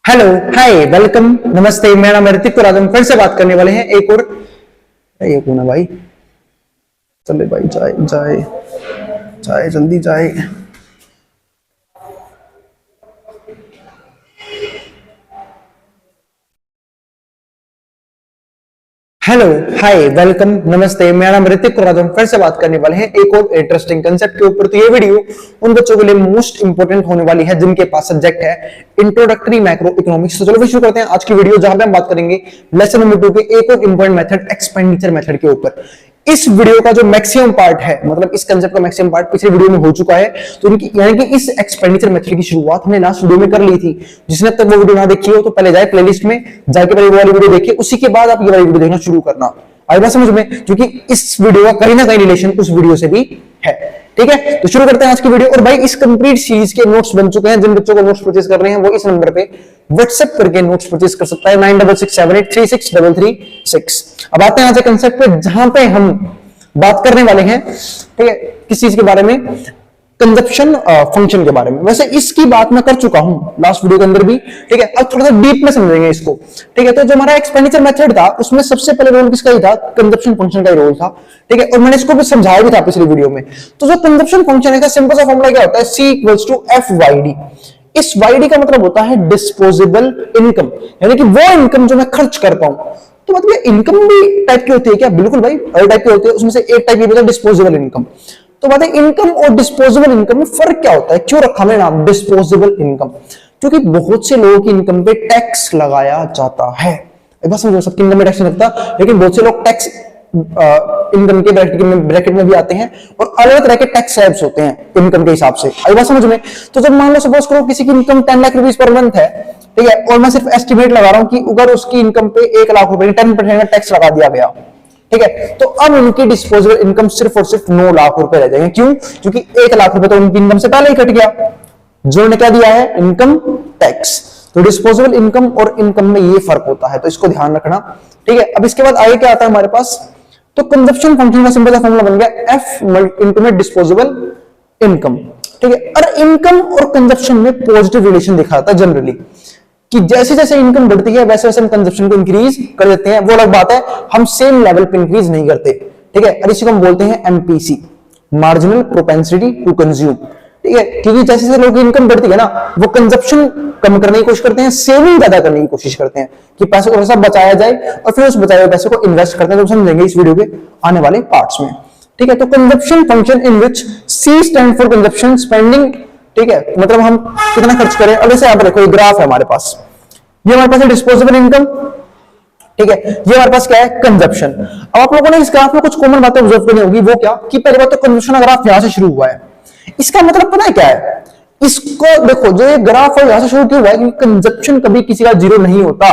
Hello, हाय, welcome, नमस्ते। मेरा नाम ऋतिक और आज हम फिर से बात करने वाले हैं एक और ये कौन है भाई? चले भाई, जाए जाए जाए, जल्दी जाए। हेलो, हाय, वेलकम, नमस्ते। मेरा नाम ऋतिक और आज हम फिर से बात करने वाले हैं एक और इंटरेस्टिंग कंसेप्ट के ऊपर। तो ये वीडियो उन बच्चों के लिए मोस्ट इंपोर्टेंट होने वाली है जिनके पास सब्जेक्ट है इंट्रोडक्टरी मैक्रो इकोनॉमिक्स। तो चलो शुरू करते हैं आज की वीडियो, जहां पे हम बात करेंगे लेसन नंबर 2 के एक और इंपॉर्टेंट मेथड एक्सपेंडिचर मेथड के ऊपर। इस वीडियो का जो मैक्सिमम पार्ट है, मतलब इस कंसेप्ट का मैक्सिमम पार्ट पिछले वीडियो में हो चुका है। तो इनकी यानी कि इस एक्सपेंडिचर मेथड की शुरुआत हमने लास्ट वीडियो में कर ली थी। जिसने अब तक वो वीडियो ना देखी हो तो पहले जाए प्लेलिस्ट में जाके पहले वो वाली वीडियो देखिए, उसी के बाद आप ये वाली वीडियो देखना शुरू करना। आई बात समझ में? क्योंकि इस वीडियो का कहीं ना कहीं रिलेशन उस वीडियो से भी है। ठीक है, तो शुरू करते हैं आज की वीडियो। और भाई, इस कंप्लीट सीरीज के नोट्स बन चुके हैं। जिन बच्चों को नोट्स परचेज कर रहे हैं वो इस नंबर पे व्हाट्सएप करके नोट्स परचेज कर सकता है 9667836333। अब आते हैं आज कंसेप्ट पे, जहां पे हम बात करने वाले हैं, ठीक है, किस चीज के बारे में? कंजप्शन फंक्शन के बारे में। वैसे इसकी बात मैं कर चुका हूं लास्ट वीडियो के अंदर भी, ठीक है। अब थोड़ा सा डीप में समझेंगे इसको, ठीक है। तो जो हमारा एक्सपेंडिचर मेथड था उसमें सबसे पहले रोल किसका ही था? कंजप्शन फंक्शन का ही रोल था, ठीक है। और मैंने इसको भी समझाया भी था पिछली वीडियो में। तो जो कंजप्शन फंक्शन है, सिंपल सा फॉर्मूला क्या होता है? C = FYD। इस YD का मतलब होता है डिस्पोजेबल इनकम, यानी कि वो इनकम जो मैं खर्च कर पाऊं। तो मतलब इनकम भी टाइप की होती है क्या? बिल्कुल भाई, हर टाइप की होती है। उसमें से एक टाइप ये होता है डिस्पोजेबल इनकम। तो बात है, इनकम और डिस्पोजेबल इनकम में फर्क क्या होता है? क्यों रखा मैंने नाम डिस्पोजेबल इनकम? क्योंकि बहुत से लोगों की इनकम पे टैक्स लगाया जाता है। बस समझो, सबकी इनकम में टैक्स नहीं लगता, लेकिन बहुत से लोग टैक्स इनकम के ब्रैकेट में भी आते हैं और अलग तरह के टैक्स स्लैब्स होते हैं इनकम के हिसाब से। आई बात समझ में? तो जब मान लो सपोज करो किसी की income 10 lakh rupees per month है, ठीक है, और मैं सिर्फ एस्टिमेट लगा रहा हूं कि अगर उसकी इनकम पे 1 लाख रुपए 10% का टैक्स लगा दिया गया, ठीक है, तो अब उनकी डिस्पोजेबल इनकम सिर्फ और सिर्फ 9 लाख रुपए रह जाएंगे। क्यों? क्योंकि 1 लाख रुपए तो उनकी इनकम से पहले ही कट गया, जो ने क्या दिया है? Income tax. तो डिस्पोजेबल इनकम और इनकम में ये फर्क होता है, तो इसको ध्यान रखना, ठीक है। अब इसके बाद आगे क्या आता है हमारे पास? तो कंजप्शन फंक्शन का सिंपल सा फॉर्मूला बन गया F इनटू में डिस्पोजेबल इनकम, ठीक है। और इनकम और कंजप्शन में पॉजिटिव रिलेशन दिखा था जनरली, कि जैसे जैसे इनकम बढ़ती है वैसे वैसे हम कंजप्शन को इंक्रीज कर देते हैं। वो अलग बात है, हम सेम लेवल पे इंक्रीज नहीं करते, ठीक है। और इसी को हम बोलते हैं MPC, marginal propensity to consume, ठीक है। क्योंकि जैसे जैसे लोगों की इनकम बढ़ती है ना, वो कंजप्शन कम करने की कोशिश करते हैं, सेविंग ज्यादा करने की कोशिश करते हैं कि पैसे को थोड़ा सा बचाया जाए, और फिर उस बचाए हुए पैसे को इन्वेस्ट करते हैं। तो समझेंगे इस वीडियो के आने वाले पार्ट्स में, ठीक है। तो consumption function in which C stand for consumption spending, ठीक है, मतलब हम कितना खर्च करें। अब जैसे आप देखो, ये ग्राफ है हमारे पास, ये हमारे पास है डिस्पोजेबल इनकम, ठीक है, ये हमारे पास क्या है? कंजप्शन। अब आप लोगों ने इस ग्राफ में कुछ कॉमन बातें ऑब्जर्व करनी होगी। वो क्या? कि पहली बात तो कंजप्शन का ग्राफ यहां से शुरू हुआ है। इसका मतलब पता है क्या है? इसको देखो, जो ये ग्राफ है यहां से शुरू क्यों हुआ है? क्योंकि कंजप्शन कभी किसी का जीरो नहीं होता।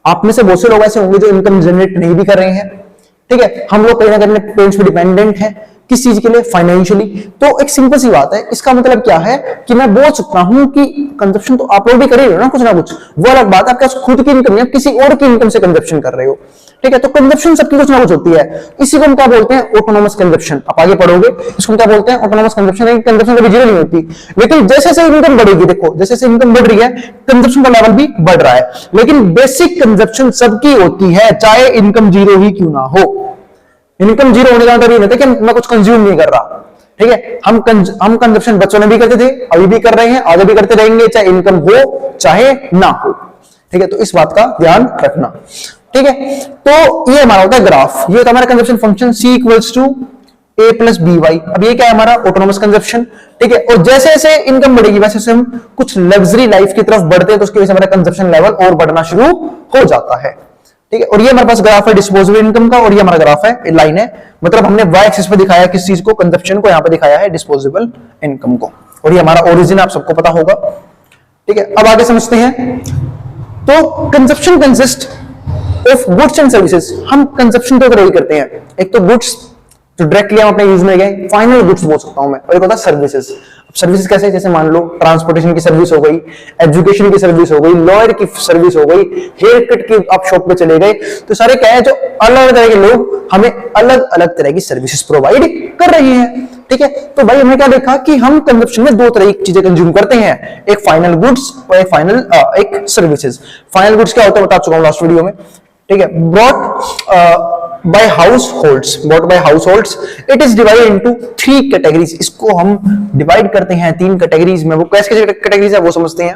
आप में से बहुत से लोग ऐसे होंगे जो इनकम जनरेट नहीं भी कर रहे हैं, ठीक है। हम लोग कहीं ना कहीं पेरेंट्स पे डिपेंडेंट हैं, किस चीज के लिए? फाइनेंशियली। तो एक सिंपल सी बात है, इसका मतलब क्या है कि मैं बोल सकता हूं कि कंजप्शन तो आप लोग भी कर रहे हो ना, कुछ ना कुछ। वो अलग बात है, आपके पास खुद की इनकम नहीं है, किसी और की इनकम से कंजप्शन कर रहे हो, ठीक है। तो कंजप्शन सबकी कुछ ना कुछ होती है। इसी को हम क्या बोलते हैं? Autonomous consumption. आप आगे पढ़ोगे, इसको हम क्या बोलते हैं? Autonomous consumption. कंजप्शन कभी जीरो नहीं होती, लेकिन जैसे जैसे इनकम बढ़ेगी, देखो जैसे जैसे इनकम बढ़ रही है, कंजप्शन का लेवल भी बढ़ रहा है। लेकिन बेसिक कंजप्शन सबकी होती है, चाहे इनकम जीरो ही क्यों ना हो। इनकम जीरो होने का मतलब ये नहीं था कि मैं कुछ कंज्यूम नहीं कर रहा, ठीक है। हम कंजप्शन बच्चों ने भी करते थे, अभी भी कर रहे हैं, आगे भी करते रहेंगे, चाहे इनकम हो चाहे ना हो, ठीक है। तो इस बात का ध्यान रखना, ठीक है। तो ये हमारा होता है ग्राफ, ये होता है हमारा consumption function C = A + BY। अब ये क्या है? हमारा ऑटोनोमस कंजप्शन, ठीक है। और जैसे जैसे इनकम बढ़ेगी वैसे वैसे हम कुछ लग्जरी लाइफ की तरफ बढ़ते हैं, तो उसकी वजह से हमारा कंजप्शन लेवल और बढ़ना शुरू हो जाता है, ठीक है। और ये हमारे पास ग्राफ है डिस्पोजेबल इनकम का, और ये हमारा ग्राफ है, लाइन है, मतलब हमने y एक्सिस पे दिखाया किस चीज को? कंजप्शन को। यहां पे दिखाया है डिस्पोजेबल इनकम को, और ये हमारा ओरिजिन आप सबको पता होगा, ठीक है। अब आगे समझते हैं। तो consumption consist of goods and services. हम कंजप्शन तो रोल करते हैं, एक तो गुड्स जो डायरेक्टली हम अपने यूज में गए, फाइनल गुड्स बोल सकता हूं मैं, और एक होता है सर्विसेज। सर्विसेज कैसे? जैसे मान लो ट्रांसपोर्टेशन की सर्विस हो गई, एजुकेशन की सर्विस हो गई, लॉयर की सर्विस हो गई, हेयर कट की आप शॉप पे चले गए। तो सारे क्या है? जो अलग अलग तरह के लोग हमें अलग अलग तरह की सर्विसेज प्रोवाइड कर रहे हैं, ठीक है। तो भाई हमने क्या देखा कि हम कंजप्शन में दो तरह की चीजें कंज्यूम करते हैं, एक फाइनल गुड्स और एक सर्विसेज। फाइनल गुड्स क्या होता है बता चुका हूं लास्ट वीडियो में, ठीक है। Brought by households, it is divided into 3 categories. इसको हम डिवाइड करते हैं 3 कैटेगरीज में। वो कैसे कैटेगरीज है वो समझते हैं।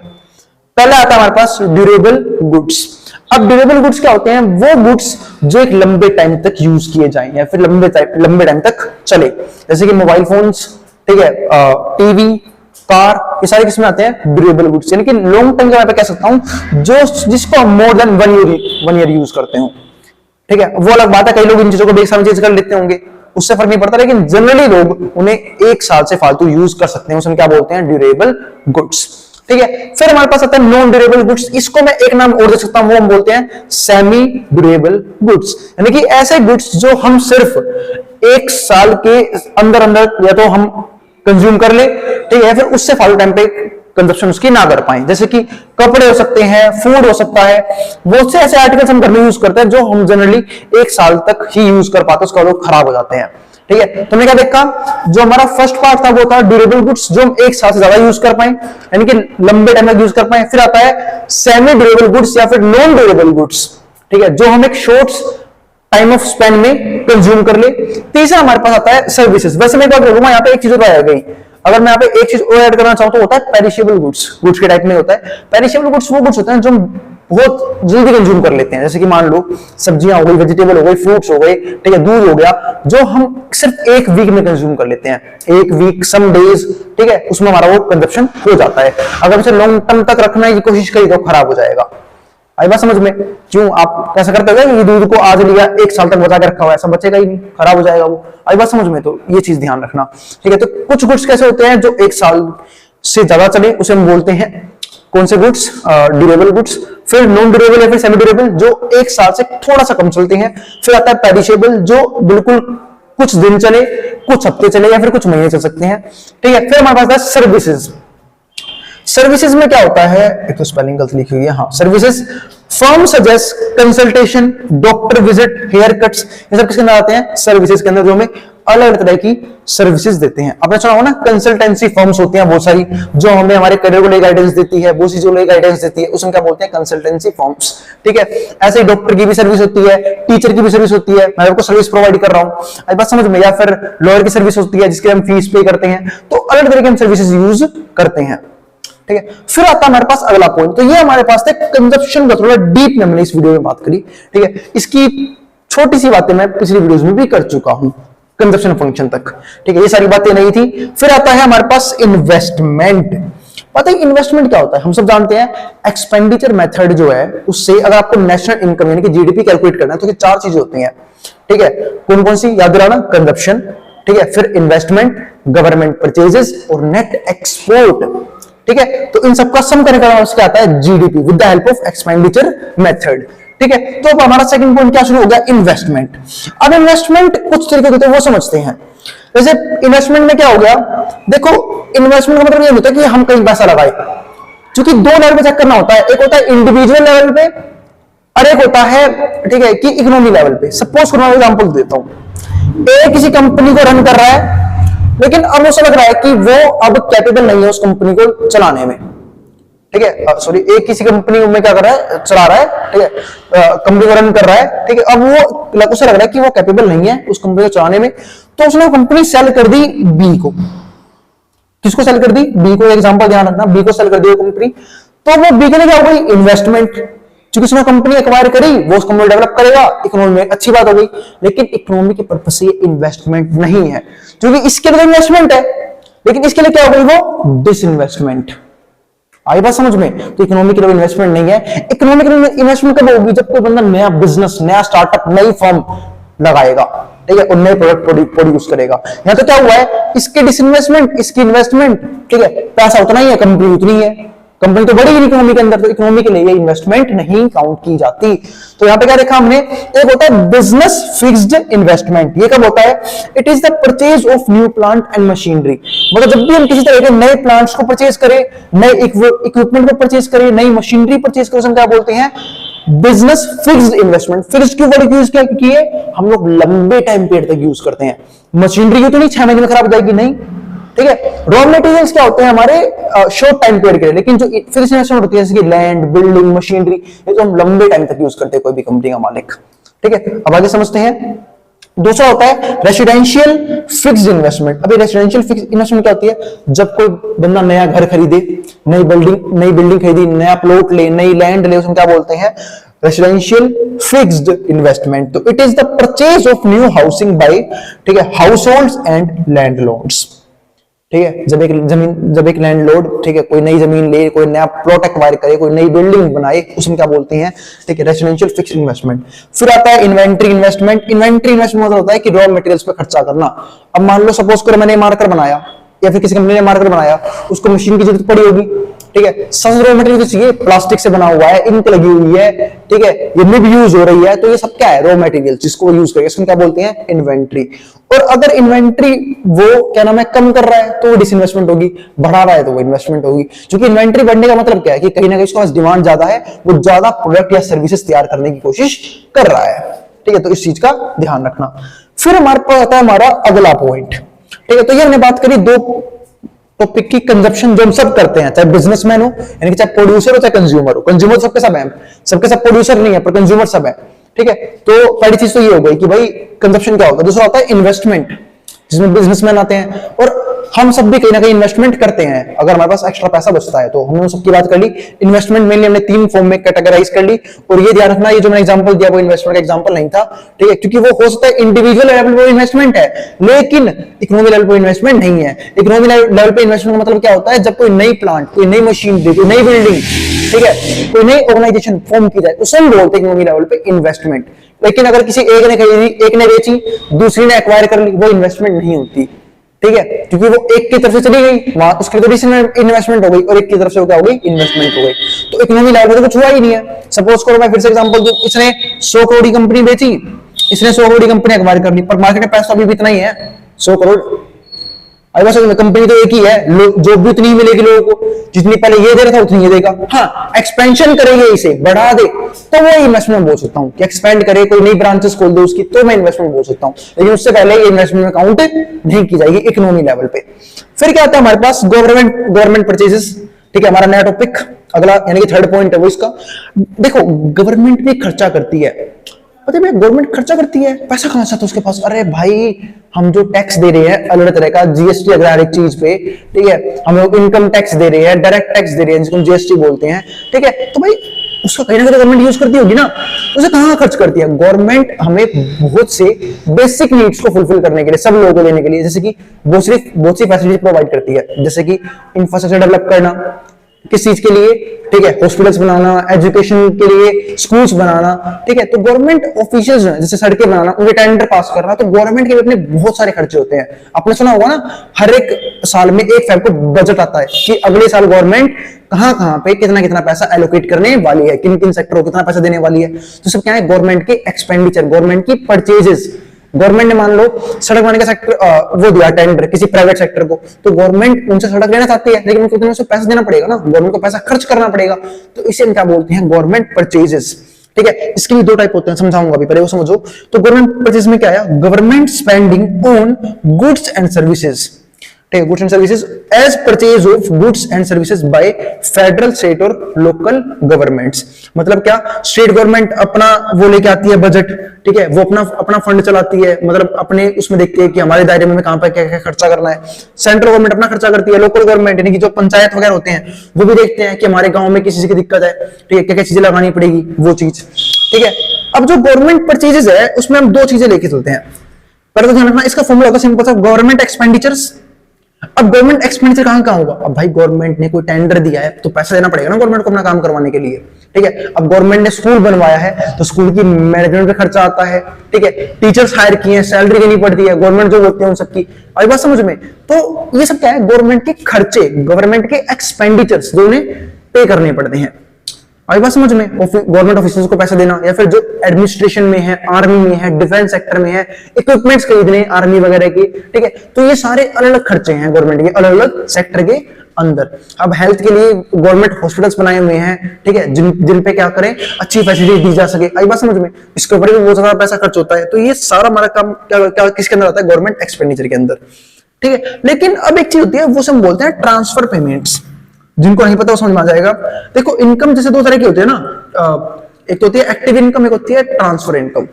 पहला आता है हमारे पास ड्यूरेबल गुड्स। अब ड्यूरेबल गुड्स क्या होते हैं? वो गुड्स जो एक लंबे टाइम तक यूज किए जाए या फिर लंबे टाइम तक चले, जैसे कि मोबाइल फोन्स, ठीक है, टीवी, कार, ये सारे किसमें आते हैं? Durable goods. यानी कि लॉन्ग टर्म के मैं कह सकता हूं जो जिसको मोर देन 1 ईयर यूज करते हो, ठीक है। वो अलग बात है, कई लोग इन चीजों को बेसामी चीज कर लेते होंगे, उससे फर्क नहीं पड़ता, लेकिन जनरली लोग उन्हें 1 साल से फालतू यूज कर सकते हैं, उसे क्या बोलते हैं? ड्यूरेबल गुड्स, ठीक है। फिर हमारे पास आता है नॉन ड्यूरेबल गुड्स। इसको मैं एक नाम और दे सकता हूं, वो हम बोलते हैं सेमी ड्यूरेबल गुड्स। यानी कि ऐसे गुड्स जो हम सिर्फ 1 साल के अंदर अंदर या तो हम कंज्यूम कर ले, ठीक है, फिर उससे फालतू टाइम पे कंजप्शन उसकी ना कर पाए। जैसे कि कपड़े हो सकते हैं, फूड हो सकता है, बहुत से ऐसे आर्टिकल्स हम घर में यूज करते हैं जो हम जनरली 1 साल तक ही यूज कर पाते हैं, उसका लोग खराब हो जाते हैं, ठीक है। तो हमने क्या देखा, जो हमारा फर्स्ट पार्ट था वो था ड्यूरेबल गुड्स जो हम 1 साल से ज्यादा यूज कर पाए, यानी कि लंबे टाइम तक यूज कर पाए। फिर आता है सेमी ड्यूरेबल गुड्स या फिर नॉन ड्यूरेबल गुड्स, ठीक है, जो हम एक शॉर्ट टाइम ऑफ स्पेन में कंज्यूम कर ले। तीसरा हमारे पास आता है सर्विसेज। वैसे मैं क्या बोलूंगा, यहाँ पे एक चीज और आ गई, अगर मैं यहाँ पे एक चीज और ऐड करना चाहूँ तो होता है पेरिशेबल गुड्स। गुड्स के टाइप में होता है पेरिशेबल गुड्स, वो गुड्स होते हैं जो बहुत जल्दी कंज्यूम कर लेते हैं, जैसे कि मान लो सब्जियां हो गई, वेजिटेबल हो गई, फ्रूट्स हो गए, ठीक है, दूध हो गया, जो हम सिर्फ 1 वीक में कंज्यूम कर लेते हैं, 1 वीक, सम डेज, ठीक है, उसमें हमारा वो कंजप्शन हो जाता है। अगर उसे लॉन्ग टर्म तक रखने की कोशिश करी तो खराब हो जाएगा। आई बात समझ में? क्यों आप कैसा करते हो? ये दूध को आज लिया, 1 साल तक बचा के रखा हुआ है, ऐसा बचेगा ही नहीं, खराब हो जाएगा वो। आई बात समझ में? तो ये चीज ध्यान रखना, ठीक है। तो कुछ गुड्स कैसे होते हैं जो 1 साल से ज्यादा चले, उसे हम बोलते हैं कौन से गुड्स? Durable goods. फिर नॉन ड्यूरेबल या फिर सेमी ड्यूरेबल जो 1 साल से थोड़ा सा कम चलते हैं। फिर आता है पेरिशेबल जो बिल्कुल कुछ दिन चले, कुछ हफ्ते चले या फिर कुछ महीने चल सकते हैं, ठीक है। फिर हमारे पास है सर्विसेज। सर्विसेज में क्या होता है? एक तो स्पेलिंग गलत लिखी हुई है, हाँ, services firm suggest, consultation, doctor visit, hair cuts, ये सब किसके अंदर आते हैं? सर्विसेज के अंदर, जो हमें अलग अलग तरह की सर्विसेज देते हैं। आपने सुना होगा ना, कंसल्टेंसी फर्म्स होती हैं बहुत सारी जो हमें हमारे करियर को लेकर गाइडेंस देती है, बहुत सी जो लेकर गाइडेंस देती है, उसमें क्या बोलते हैं? कंसल्टेंसी फर्म्स, ठीक है। ऐसे ही डॉक्टर की भी सर्विस होती है, टीचर की भी सर्विस होती है, मैं आपको सर्विस प्रोवाइड कर रहा हूं, आई बात समझ में? या फिर लॉयर की सर्विस होती है जिसके हम फीस पे करते हैं। तो अलग तरह की हम सर्विसेज यूज करते हैं, ठीक है। फिर आता है हमारे पास अगला पॉइंट। तो ये हमारे पास थे कंजप्शन का, थोड़ा डीप में हमने इस वीडियो में बात करी, ठीक है। इसकी छोटी सी बातें मैं पिछली वीडियोस में भी कर चुका हूं, कंजप्शन फंक्शन तक, ठीक है, ये सारी बातें नहीं थी। फिर आता है हमारे पास इन्वेस्टमेंट। पता है इन्वेस्टमेंट क्या होता है? हम सब जानते हैं एक्सपेंडिचर मेथड जो है, उससे अगर आपको नेशनल इनकम यानी कि जीडीपी कैलकुलेट करना है तो ये 4 चीजें होती हैं, ठीक है। कौन कौन सी? याद दिलाना, कंजप्शन, ठीक है, फिर इन्वेस्टमेंट, गवर्नमेंट परचेजेस और नेट एक्सपोर्ट, ठीक है। तो इन सबका सम करने का उसका आता है GDP with the help of expenditure method, ठीक है। तो अब हमारा सेकंड पॉइंट क्या शुरू हो गया? इन्वेस्टमेंट। अब इन्वेस्टमेंट कुछ तरीके होते हैं, वो समझते हैं। जैसे इन्वेस्टमेंट में क्या हो गया, देखो इन्वेस्टमेंट का मतलब ये होता है कि हम कहीं पैसा लगाए, क्योंकि 2 लेवल पे चेक करना होता है, एक होता है इंडिविजुअल लेवल पे और एक होता है, ठीक है, कि इकोनॉमी लेवल पे। सपोज मैं एग्जांपल देता हूं, ए किसी कंपनी को रन कर रहा है, लेकिन अब उसे लग रहा है कि वो अब कैपेबल नहीं है उस कंपनी को चलाने में, ठीक है, सॉरी, एक किसी कंपनी में क्या कर रहा है? चला रहा है, ठीक है, कंपनी को रन कर रहा है, ठीक है। अब वो उसे लग रहा है कि वो कैपेबल नहीं है उस कंपनी को चलाने में, तो उसने वो कंपनी सेल कर दी बी को। किसको सेल कर दी? बी को। एग्जांपल ध्यान रखना, बी को सेल कर दी वो कंपनी। तो वो बी के लिए क्या हो गई? इन्वेस्टमेंट, क्योंकि उसने कंपनी एक्वायर करी, वो उस कंपनी डेवलप करेगा, इकोनॉमी में अच्छी बात हो गई। लेकिन इकोनॉमी के पर्पस से ये इन्वेस्टमेंट नहीं है, क्योंकि इसके लिए इन्वेस्टमेंट है, लेकिन इसके लिए क्या हो गई? वो डिसइन्वेस्टमेंट। आई बात समझ में? तो इकोनॉमी के लिए इन्वेस्टमेंट नहीं है। इकोनॉमिक इन्वेस्टमेंट कब होगी? जब कोई बंदा नया बिजनेस, नया स्टार्टअप, नई फर्म लगाएगा, ठीक है, और नए प्रोडक्ट प्रोड्यूस करेगा। यहां तो क्या हुआ है? इसके डिसइन्वेस्टमेंट, इसकी इन्वेस्टमेंट, ठीक है, पैसा उतना ही है, कंपनी उतनी है, कंपनी तो बढ़ेगी इकोनॉमी के अंदर, तो इकोनॉमी के लिए ये इन्वेस्टमेंट नहीं काउंट की जाती। तो यहां पे क्या देखा हमने? एक होता है बिजनेस फिक्स्ड इन्वेस्टमेंट। ये कब होता है? It is the purchase of new plant and machinery. मतलब जब भी हम किसी तरह के नए प्लांट्स को परचेज करें, नए इक्विपमेंट को परचेज करें, नई मशीनरी परचेज करें, क्या बोलते हैं? Business fixed investment. फिक्स्ड की वर्ड यूज क्या की है? हम लोग लंबे टाइम पीरियड तक यूज करते हैं, मशीनरी की तो नहीं 6 महीने में खराब हो जाएगी, नहीं, ठीक है। रॉ मटेरियल्स क्या होते हैं हमारे शॉर्ट टाइम पीरियड के लिए, लेकिन जो फिक्स्ड इन्वेस्टमेंट होती है जैसे कि लैंड, बिल्डिंग, मशीनरी, ये तो हम लंबे टाइम तक यूज करते हैं कोई भी कंपनी का मालिक, ठीक है। अब आगे समझते हैं। दूसरा होता है रेसिडेंशियल फिक्स्ड इन्वेस्टमेंट। अभी रेसिडेंशियल फिक्स्ड इन्वेस्टमेंट क्या होती है? जब कोई बंदा नया घर खरीदे, नई बिल्डिंग खरीदी, नया प्लॉट ले, नई लैंड ले, उसमें क्या बोलते हैं? Residential fixed investment. तो it is the purchase of new housing buy, ठीक है, हाउस होल्ड्स एंड लैंडलॉर्ड्स, ठीक है। जब एक लैंडलॉर्ड, ठीक है, कोई नई जमीन ले, कोई नया प्लॉट एक्वायर करे, कोई नई बिल्डिंग बनाए, उसमें क्या बोलते हैं? ठीक है, रेसिडेंशियल फिक्स्ड इन्वेस्टमेंट। फिर आता है इन्वेंट्री इन्वेस्टमेंट। इन्वेंट्री इन्वेस्टमेंट मतलब होता है कि रॉ मटेरियल्स पे खर्चा करना। अब मान लो सपोज करो मैंने मार्कर बनाया या फिर किसी कंपनी ने मार्कर बनाया, उसको मशीन की जरूरत पड़ी होगी, ठीक है, सब रॉ मटेरियल चाहिए, प्लास्टिक से बना हुआ है, इंक लगी हुई है, ठीक है, ये निब यूज हो रही है, तो ये सब क्या है? रॉ मटेरियल, जिसको यूज करेंगे, इसको क्या बोलते हैं? इन्वेंट्री। और अगर इन्वेंट्री वो क्या नाम है कम कर रहा है तो वो डिसइन्वेस्टमेंट होगी, बढ़ा रहा है तो वो इन्वेस्टमेंट होगी। क्योंकि इन्वेंट्री बढ़ने का मतलब क्या है कि कहीं ना कहीं उसके पास डिमांड ज्यादा है, वो ज्यादा प्रोडक्ट या सर्विसेज तैयार करने की कोशिश कर रहा है, ठीक है। तो इस चीज का ध्यान रखना। फिर हमारे पास आता है हमारा अगला पॉइंट, ठीक है। तो ये हमने बात करी दो टॉपिक की, कंजप्शन जो हम सब करते हैं, चाहे बिजनेसमैन हो, यानी कि चाहे प्रोड्यूसर हो, चाहे कंज्यूमर हो। कंज्यूमर सबके सब है, सबके सब प्रोड्यूसर नहीं है, पर कंज्यूमर सब है, ठीक है। तो पहली चीज तो ये हो गई कि भाई कंजप्शन क्या होता है। दूसरा होता है इन्वेस्टमेंट, जिसमें बिजनेसमैन आते हैं, और हम सब भी कहीं ना कहीं इन्वेस्टमेंट करते हैं। अगर हमारे पास एक्स्ट्रा पैसा बचता है तो हमने सबकी बात कर ली। इन्वेस्टमेंट मेनली हमने 3 फॉर्म में कैटेगराइज कर ली। और ये ध्यान रखना, ये जो मैंने एग्जांपल दिया वो इन्वेस्टमेंट का एग्जांपल नहीं था, ठीक है, क्योंकि वो हो सकता है इंडिविजुअल लेवल पे इन्वेस्टमेंट है, लेकिन इकोनॉमी लेवल पे इन्वेस्टमेंट नहीं है। इकोनॉमी लेवल पे इन्वेस्टमेंट का मतलब क्या होता है? जब कोई नई प्लांट, कोई नई मशीन, कोई नई बिल्डिंग, ठीक है, कोई नई ऑर्गेनाइजेशन फॉर्म की जाए, उसे हम बोलते हैं इकोनॉमी लेवल पे इन्वेस्टमेंट। लेकिन अगर किसी एक ने खरीदी, एक ने बेची, दूसरी ने एक्वायर कर ली, वो इन्वेस्टमेंट नहीं होती, ठीक है, क्योंकि वो एक की तरफ से चली गई, वहां उसकी तो इन्वेस्टमेंट हो गई, और एक की तरफ से क्या हो गई? इन्वेस्टमेंट हो गई। तो इकोनॉमी लेवल पे तो कुछ हुआ ही नहीं है। सपोज करो मैं फिर से एग्जांपल दूं, इसने 100 करोड़ की कंपनी बेची, इसने 100 करोड़ की कंपनी एक्वायर कर ली, पर मार्केट में पैसा अभी भी इतना ही है, 100 करोड़। कंपनी तो एक ही है, जॉब भी उतनी मिलेगी लोगों को, जितनी पहले ये दे रहा था उतनी ये देगा। हाँ, एक्सपेंशन करेंगे, इसे बढ़ा दे, तो वो इन्वेस्टमेंट बोल सकता हूं कि एक्सपेंड करे, कोई नई ब्रांचेस खोल दे उसकी, तो मैं इन्वेस्टमेंट बोल सकता हूं। लेकिन उससे पहले इन्वेस्टमेंट में काउंट नहीं की जाएगी इकोनॉमी लेवल पे। फिर क्या आता है हमारे पास? गवर्नमेंट परचेजेस, ठीक है, हमारा नया टॉपिक अगला, यानी कि थर्ड पॉइंट है वो इसका। देखो, गवर्नमेंट भी खर्चा करती है, पता है, गवर्नमेंट खर्चा करती है, पैसा कहां से आता है उसके पास? अरे भाई, हम जो टैक्स दे रहे हैं अलग तरह का, जीएसटी अगर हर एक चीज पे, ठीक है, हम लोग इनकम टैक्स दे रहे हैं, डायरेक्ट टैक्स दे रहे हैं, जिसको हम जीएसटी बोलते हैं, ठीक है, तो भाई उसका कहीं ना कहीं गवर्नमेंट यूज करती होगी ना, उसे कहां खर्च करती है? गवर्नमेंट हमें बहुत से बेसिक नीड्स को फुलफिल करने के लिए, सब लोगों को देने के लिए, जैसे कि बहुत सी फैसिलिटी प्रोवाइड करती है, जैसे कि इंफ्रास्ट्रक्चर डेवलप करना, किस चीज के लिए? ठीक है, हॉस्पिटल्स बनाना, एजुकेशन के लिए स्कूल्स बनाना, ठीक है। तो गवर्नमेंट ऑफिशियल्स जैसे सड़कें बनाना, उनके टेंडर पास करना, तो गवर्नमेंट के अपने बहुत सारे खर्चे होते हैं। आपने सुना होगा ना, हर एक साल में एक फैब को बजट आता है कि अगले साल गवर्नमेंट कहां पे कितना कितना पैसा एलोकेट करने वाली है, किन किन सेक्टरों को कितना पैसा देने वाली है। तो सब क्या है? गवर्नमेंट के एक्सपेंडिचर, गवर्नमेंट की परचेजेस। गवर्नमेंट ने मान लो सड़क बनाने का सेक्टर वो दिया टेंडर किसी प्राइवेट सेक्टर को, तो गवर्नमेंट उनसे सड़क लेना चाहती है, लेकिन उनको उनसे पैसा देना पड़ेगा ना, गवर्नमेंट को पैसा खर्च करना पड़ेगा, तो इसे हम क्या बोलते हैं? गवर्नमेंट परचेजेस, ठीक है। इसके भी 2 टाइप होते हैं, समझाऊंगा अभी, पहले वो समझो। तो गवर्नमेंट परचेज में क्या है? Government spending on goods and services, ठीक है, goods and services as purchase of goods and services by federal, state और लोकल गवर्नमेंट्स। मतलब क्या? स्टेट गवर्नमेंट अपना वो लेके आती है बजट, ठीक है, वो अपना फंड चलाती है, मतलब अपने उसमें देखती है कि हमारे दायरे में कहां पर क्या क्या खर्चा करना है। सेंट्रल गवर्नमेंट अपना खर्चा करती है, लोकल गवर्नमेंट यानी कि जो पंचायत वगैरह होते हैं वो भी देखते हैं कि हमारे गांव में किसी चीज की दिक्कत है, ठीक है, क्या क्या चीजें लगानी पड़ेगी, वो चीज, ठीक है। अब जो गवर्नमेंट परचेजेस है उसमें हम 2 चीजें लेके चलते हैं। पहले तो ध्यान रखना, इसका फॉर्मूला होगा सिंपल सा, गवर्नमेंट एक्सपेंडिचर्स। अब गवर्नमेंट एक्सपेंडिचर कहां होगा? अब भाई गवर्नमेंट ने कोई टेंडर दिया है तो पैसा देना पड़ेगा ना गवर्नमेंट को अपना काम करवाने के लिए, ठीक है। अब गवर्नमेंट ने स्कूल बनवाया है तो स्कूल की मैनेजमेंट पे खर्चा आता है, ठीक है, टीचर्स हायर किए हैं, सैलरी देनी पड़ती है, गवर्नमेंट जो होती है उन सबकी, आई बात समझ में? तो ये सब क्या है? गवर्नमेंट के खर्चे, गवर्नमेंट के एक्सपेंडिचर्स जो उन्हें पे करने पड़ते हैं, आई बात समझ में? गवर्नमेंट ऑफिसर्स को पैसा देना, या फिर जो एडमिनिस्ट्रेशन में है, आर्मी में है, डिफेंस सेक्टर में है, इक्विपमेंट्स खरीदने आर्मी वगैरह की, ठीक है। तो ये सारे अलग अलग खर्चे हैं गवर्नमेंट के, अलग अलग सेक्टर के अंदर। अब हेल्थ के लिए गवर्नमेंट हॉस्पिटल्स बनाए हुए हैं, ठीक है, जिन पे क्या करें, अच्छी फैसिलिटी दी जा सके। आई बात समझ में? इसके ऊपर भी बहुत ज्यादा पैसा खर्च होता है। तो ये सारा हमारा काम क्या किसके अंदर आता है? गवर्नमेंट एक्सपेंडिचर के अंदर, ठीक है। लेकिन अब एक चीज होती है, वो हम बोलते हैं ट्रांसफर पेमेंट्स। जिनको नहीं पता वो समझ में आ जाएगा। देखो, इनकम जैसे दो तरह की होती है ना, एक तो होती है एक्टिव इनकम, एक होती है ट्रांसफर इनकम,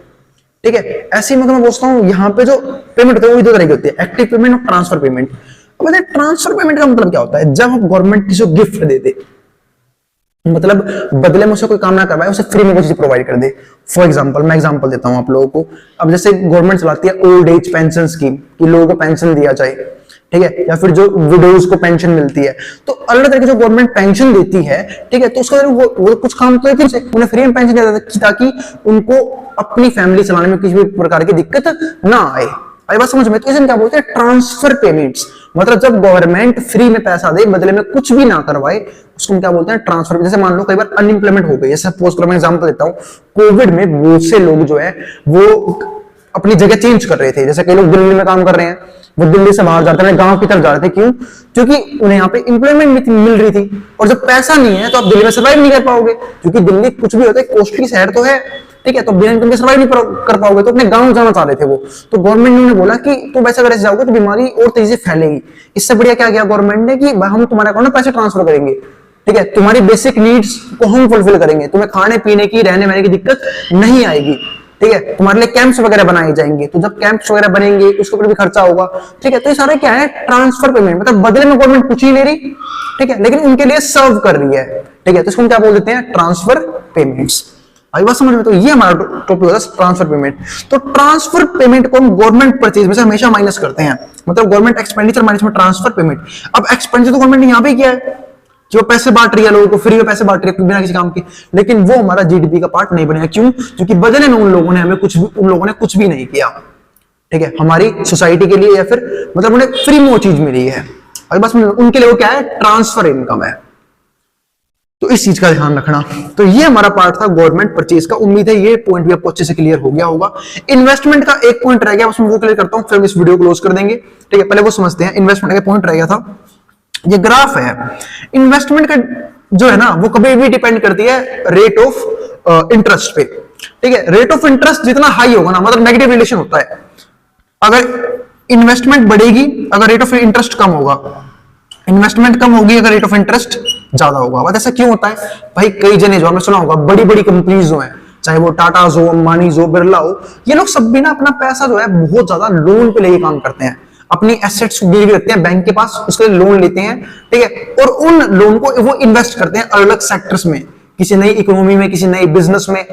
ठीक है। ऐसे ही मैं पूछता हूं, यहाँ पे जो पेमेंट होती है वो दो तरह की होती है, एक्टिव पेमेंट और ट्रांसफर पेमेंट। अब ट्रांसफर पेमेंट का मतलब क्या होता है? जब हम गवर्नमेंट किसी को गिफ्ट दे दे, मतलब बदले में उसे कोई काम ना करवाए, उसे फ्री में कोई चीज प्रोवाइड कर दे। फॉर एग्जांपल, मैं एग्जांपल देता हूं आप लोगों को। अब जैसे गवर्नमेंट चलाती है ओल्ड एज पेंशन स्कीम, कि लोगों को पेंशन दिया जाए, ठीक है, या फिर जो विडोज को पेंशन मिलती है, तो अलग तरह की जो गवर्नमेंट पेंशन देती है, ठीक है, तो उसका वो कुछ काम तो है, उन्हें फ्री में पेंशन देता है ताकि उनको अपनी फैमिली चलाने में किसी भी प्रकार की दिक्कत ना आए। आई बात समझ में? तो इसे क्या बोलते हैं? Transfer payments. मतलब जब गवर्नमेंट फ्री में पैसा दे, बदले में कुछ भी ना करवाए, उसको हम क्या बोलते हैं? ट्रांसफर। जैसे मान लो कई बार अनएम्प्लॉयमेंट हो गई, जैसे सपोज करो, मैं एग्जांपल देता हूं, कोविड में बहुत से लोग जो है वो अपनी जगह चेंज कर रहे थे। जैसे कई लोग दिल्ली में काम कर रहे हैं, वो दिल्ली से बाहर जाते हैं, गांव की तरफ जा रहे थे। क्यों? क्योंकि उन्हें यहाँ पे इंप्लॉयमेंट मिल रही थी। और जब पैसा नहीं है तो आप दिल्ली में सर्वाइव नहीं कर पाओगे, क्योंकि दिल्ली कुछ भी होता है कॉस्टली शहर तो है, ठीक है, तो बिना इनकम के सर्वाइव नहीं कर पाओगे। तो अपने गांव जाना चाह रहे थे वो, तो गवर्नमेंट ने बोला कि तुम ऐसा अगर जाओगे तो बीमारी और तेजी से फैलेगी। इससे बढ़िया क्या किया गवर्नमेंट ने कि हम तुम्हारे अकाउंट में पैसे ट्रांसफर करेंगे, ठीक है, तुम्हारी बेसिक नीड्स को हम फुलफिल करेंगे, तुम्हें खाने पीने की, रहने वहने की दिक्कत नहीं आएगी, ठीक है, तुम्हारे लिए कैंप्स वगैरह बनाए जाएंगे। तो जब कैंप्स वगैरह बनेंगे उसके ऊपर भी खर्चा होगा, ठीक है। तो ये सारे क्या है? Transfer payment. मतलब बदले में गवर्नमेंट कुछ ही ले रही, ठीक है, लेकिन उनके लिए सर्व कर रही है, ठीक है। तो इसको हम क्या बोल देते हैं? Transfer payments. आई बात समझ में? तो ये हमारा टॉपिक होता है ट्रांसफर पेमेंट। तो ट्रांसफर पेमेंट को हम गवर्नमेंट परचेज में से हमेशा माइनस करते हैं, मतलब गवर्नमेंट एक्सपेंडिचर माइनस में ट्रांसफर पेमेंट। अब एक्सपेंडिचर तो गवर्नमेंट ने यहां पे किया है, जो पैसे बांट रही है लोगों को, फ्री में पैसे बांट रही है बिना किसी काम के, लेकिन वो हमारा जीडीपी का पार्ट नहीं बनेगा। क्यों? क्योंकि बदले में उन लोगों ने कुछ भी नहीं किया, ठीक है, हमारी सोसाइटी के लिए, या फिर मतलब उन्हें फ्री में वो चीज मिली है। और बस उनके लिए वो क्या है? ट्रांसफर इनकम है। तो इस चीज का ध्यान रखना। तो ये हमारा पार्ट था गवर्नमेंट परचेज का। उम्मीद है ये पॉइंट भी आपको अच्छे से क्लियर हो गया होगा। इन्वेस्टमेंट का एक पॉइंट रह गया, उसमें वो क्लियर करता हूं, फिर हम इस वीडियो क्लोज कर देंगे, ठीक है। पहले वो समझते हैं, इन्वेस्टमेंट का पॉइंट रह गया था, ये ग्राफ है। इन्वेस्टमेंट का जो है ना, वो कभी भी डिपेंड करती है रेट ऑफ इंटरेस्ट पे, ठीक है। रेट ऑफ इंटरेस्ट जितना हाई होगा ना, मतलब नेगेटिव रिलेशन होता है। अगर इन्वेस्टमेंट बढ़ेगी, अगर रेट ऑफ इंटरेस्ट कम होगा, इन्वेस्टमेंट कम होगी अगर रेट ऑफ इंटरेस्ट ज्यादा होगा। बात ऐसा क्यों होता है भाई? कई जने जो हमने सुना होगा, बड़ी बड़ी कंपनीज जो है, चाहे वो टाटा हो, अंबानी हो, बिरला हो, ये लोग सब भी ना अपना पैसा जो है बहुत ज्यादा लोन पे लेके काम करते हैं, अपनी एसेट्स को गिरवी रखते हैं बैंक के पास, उसके लिए लोन लेते हैं, ठीक है, और उन लोन को वो इन्वेस्ट करते हैं अलग सेक्टर्स में, किसी नई इकोनॉमी में, किसी नई बिजनेस में,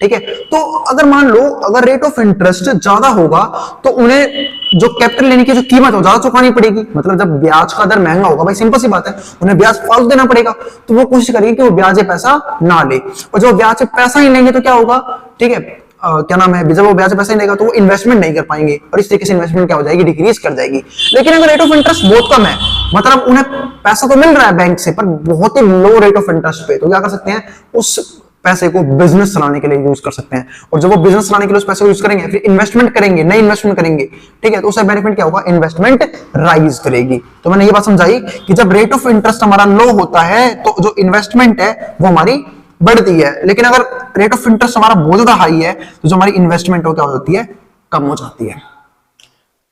ठीक है। तो अगर मान लो अगर रेट ऑफ इंटरेस्ट ज्यादा होगा तो उन्हें जो कैपिटल लेने की जो कीमत हो ज्यादा चुकानी पड़ेगी। मतलब जब ब्याज का दर महंगा होगा, भाई सिंपल सी बात है, उन्हें ब्याज फालतू देना पड़ेगा, तो वो कोशिश करेंगे कि वो ब्याज पैसा ना ले। और जो ब्याज से पैसा ही लेंगे तो क्या होगा, ठीक है, क्या नाम है, जब वो ब्याज पैसा ही लेगा तो वो इन्वेस्टमेंट नहीं कर पाएंगे, और इस तरीके से इन्वेस्टमेंट क्या हो जाएगी? डिक्रीज कर जाएगी। लेकिन अगर रेट ऑफ इंटरेस्ट बहुत कम है, मतलब उन्हें पैसा तो मिल रहा है बैंक से, पर बहुत ही लो रेट ऑफ इंटरेस्ट पे, तो क्या कर सकते हैं? उस पैसे को बिजनेस चलाने के लिए यूज कर सकते हैं। और जब वो बिजनेस चलाने के लिए उस पैसे को यूज करेंगे, फिर इन्वेस्टमेंट करेंगे, नई इन्वेस्टमेंट करेंगे, ठीक है, तो उसका बेनिफिट क्या होगा? इन्वेस्टमेंट राइज करेगी। तो मैंने ये बात समझाई कि जब रेट ऑफ इंटरेस्ट हमारा लो होता है तो जो इन्वेस्टमेंट है वो हमारी बढ़ती है, लेकिन अगर रेट ऑफ इंटरेस्ट हमारा बहुत ज्यादा हाई है तो जो हमारी इन्वेस्टमेंट हो क्या होती है? कम हो जाती है।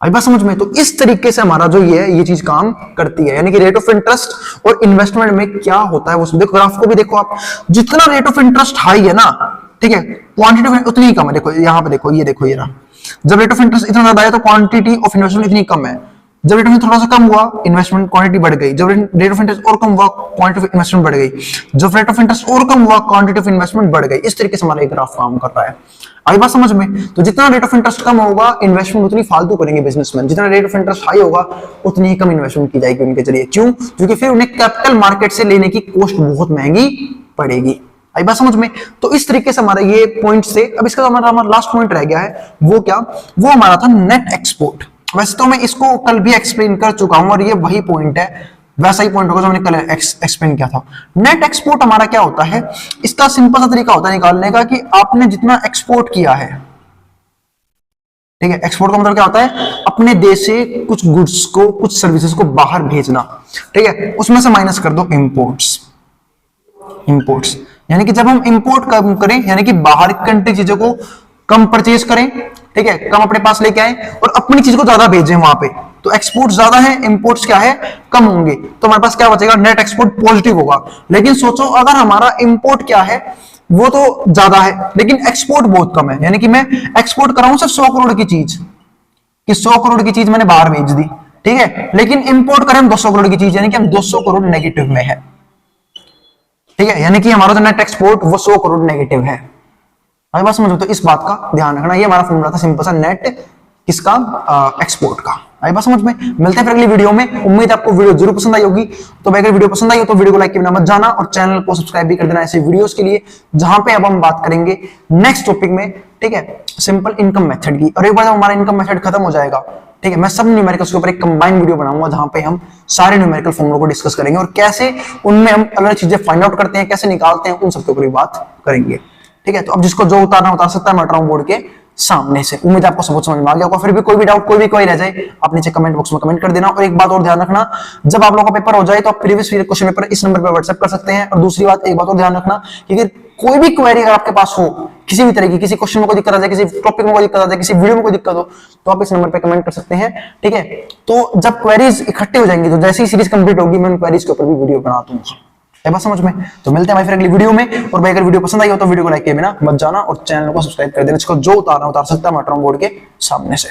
आई बात समझ में? तो इस तरीके से हमारा जो ये चीज काम करती है, यानी कि रेट ऑफ इंटरेस्ट और इन्वेस्टमेंट में क्या होता है वो देखो। ग्राफ को भी देखो आप, जितना रेट ऑफ इंटरेस्ट हाई है ना, ठीक है, क्वांटिटी उतनी ही कम है। देखो यहाँ पे देखो, ये देखो, ये रहा, जब रेट ऑफ इंटरेस्ट इतना ज्यादा है तो क्वांटिटी ऑफ इन्वेस्टमेंट इतनी कम है। जब रेट ऑफ थोड़ा सा कम हुआ, इन्वेस्टमेंट क्वांटिटी बढ़ गई। जब रेट ऑफ इंटरेस्ट और कम हुआ, क्वांटिटी ऑफ इन्वेस्टमेंट बढ़ गई। जब रेट ऑफ इंटरेस्ट और कम हुआ, क्वांटिटी ऑफ इन्वेस्टमेंट बढ़ गई। इस तरीके से हमारा एक ग्राफ काम कर रहा है। आई बात समझ में? तो जितना रेट ऑफ इंटरेस्ट कम होगा, इन्वेस्टमेंट उतनी फालतू करेंगे बिजनेसमैन। जितना रेट ऑफ इंटरेस्ट हाई होगा, उतनी ही कम इन्वेस्टमेंट की जाएगी उनके जरिए। क्यों? क्योंकि फिर उन्हें कैपिटल मार्केट से लेने की कॉस्ट बहुत महंगी पड़ेगी। आई बात समझ में? तो इस तरीके से हमारा ये पॉइंट से, अब इसका हमारा लास्ट पॉइंट रह गया है, वो क्या? वो हमारा था नेट एक्सपोर्ट। वैसे तो मैं इसको कल भी एक्सप्लेन कर चुका हूं और ये वही पॉइंट है, वैसा ही पॉइंट होगा जो मैंने कल एक्सप्लेन किया था। नेट एक्सपोर्ट हमारा क्या होता है? इसका सिंपल सा तरीका होता है निकालने का कि आपने जितना एक्सपोर्ट किया है, ठीक है, एक्सपोर्ट का मतलब क्या होता है? अपने देश से कुछ गुड्स को, कुछ सर्विसेज को बाहर भेजना। ठीक है, उसमें से माइनस कर दो इंपोर्ट्स। इंपोर्ट्स यानी कि जब हम इंपोर्ट कम करें, यानी कि बाहर की कंट्री चीजों को कम परचेज करें, ठीक है, कम अपने पास लेके आए और अपनी चीज को ज्यादा भेजें वहां पे, तो एक्सपोर्ट ज्यादा है, इंपोर्ट्स क्या है, कम होंगे, तो हमारे पास क्या बचेगा, नेट एक्सपोर्ट पॉजिटिव होगा। लेकिन सोचो अगर हमारा इंपोर्ट क्या है, वो तो ज्यादा है लेकिन एक्सपोर्ट बहुत कम है, यानी कि मैं एक्सपोर्ट कर रहा हूं सिर्फ 100 करोड़ की चीज, कि 100 करोड़ की चीज मैंने बाहर भेज दी, ठीक है, लेकिन इंपोर्ट करें हम 200 करोड़ की चीज, यानी कि हम 200 करोड़ नेगेटिव में है, ठीक है, यानी कि हमारा जो नेट एक्सपोर्ट वो 100 करोड़ नेगेटिव है। अभी बात समझो, तो इस बात का ध्यान रखना, ये हमारा फॉर्मूला था सिंपल सा नेट किसका, एक्सपोर्ट का। आई बात समझ में। मिलते हैं फिर अगली वीडियो में, उम्मीद है आपको वीडियो जरूर पसंद आई होगी। तो अगर वीडियो पसंद आई हो तो वीडियो को लाइक करना मत जाना और चैनल को सब्सक्राइब भी कर देना ऐसे वीडियोस के लिए, जहां पे अब हम बात करेंगे नेक्स्ट टॉपिक में, ठीक है, सिंपल इनकम मेथड की। और एक बार जब हमारा इनकम मेथड खत्म हो जाएगा, ठीक है, मैं सब न्यूमेरिकल्स के ऊपर एक कंबाइंड वीडियो बनाऊंगा, जहां पे हम सारे न्यूमेरिकल फॉर्मूलों को डिस्कस करेंगे और कैसे उनमें हम अलग चीजें फाइंड आउट करते हैं, कैसे निकालते हैं, उन सबके ऊपर भी बात करेंगे, ठीक है। तो अब जिसको जो उतारना उतार सकता है, मैं उतारूं बोर्ड के सामने से। उम्मीद आपको सब समझ में आ गया होगा। फिर भी कोई भी डाउट, कोई भी कोई रह जाए, आप नीचे कमेंट बॉक्स में कमेंट कर देना। और एक बात और ध्यान रखना, जब आप लोगों का पेपर हो जाए तो आप प्रीवियस क्वेश्चन पेपर इस नंबर पर व्हाट्सएप कर सकते हैं। और दूसरी बात, एक बात और ध्यान रखना कि अगर कोई भी क्वेरी अगर आपके पास हो, किसी भी तरह की, किसी क्वेश्चन में कोई दिक्कत आ जाए, किसी टॉपिक में कोई दिक्कत आ जाए, किसी वीडियो में कोई दिक्कत हो, तो आप इस नंबर पर कमेंट कर सकते हैं, ठीक है। तो जब क्वेरीज इकट्ठे हो जाएंगी, तो जैसे ही सीरीज कंप्लीट होगी, मैं उन क्वेरीज के ऊपर भी वीडियो बना दूंगा। है बात समझ में। तो मिलते हैं भाई फिर अगली वीडियो में। और भाई अगर वीडियो पसंद आई हो तो वीडियो को लाइक किए बिना मत जाना और चैनल को सब्सक्राइब कर देना। इसको जो उतारना उतार सकता है, मैं बोर्ड के सामने से।